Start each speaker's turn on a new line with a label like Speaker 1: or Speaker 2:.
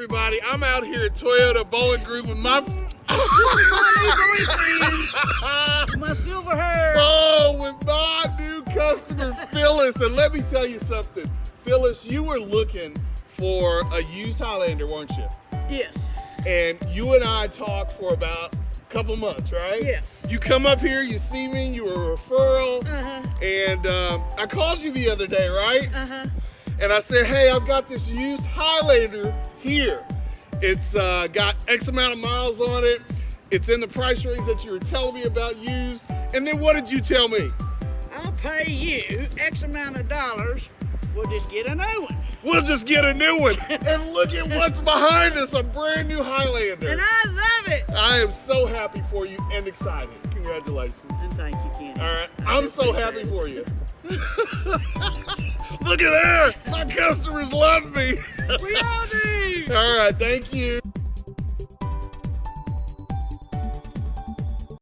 Speaker 1: Everybody, I'm out here at Toyota Bowling Green with my
Speaker 2: my silver hair.
Speaker 1: Oh, with my new customer Phyllis. And let me tell you something, Phyllis, you were looking for a used Highlander, weren't you?
Speaker 2: Yes.
Speaker 1: And you and I talked for about a couple months, right?
Speaker 2: Yes.
Speaker 1: You come up here, you see me, you were a referral, and I called you the other day, right? And I said, hey, I've got this used Highlander here. It's got X amount of miles on it. It's in the price range that you were telling me about used. And then what did you tell me?
Speaker 2: I'll pay you X amount of dollars. We'll just get a new one.
Speaker 1: We'll just get a new one. And look at what's behind us, a brand new Highlander.
Speaker 2: And I love it.
Speaker 1: I am so happy for you and excited. Congratulations.
Speaker 2: And thank you, Kenny.
Speaker 1: All right, I'm so happy for you. Look at that! My customers love me.
Speaker 2: We all do.
Speaker 1: All right, thank you.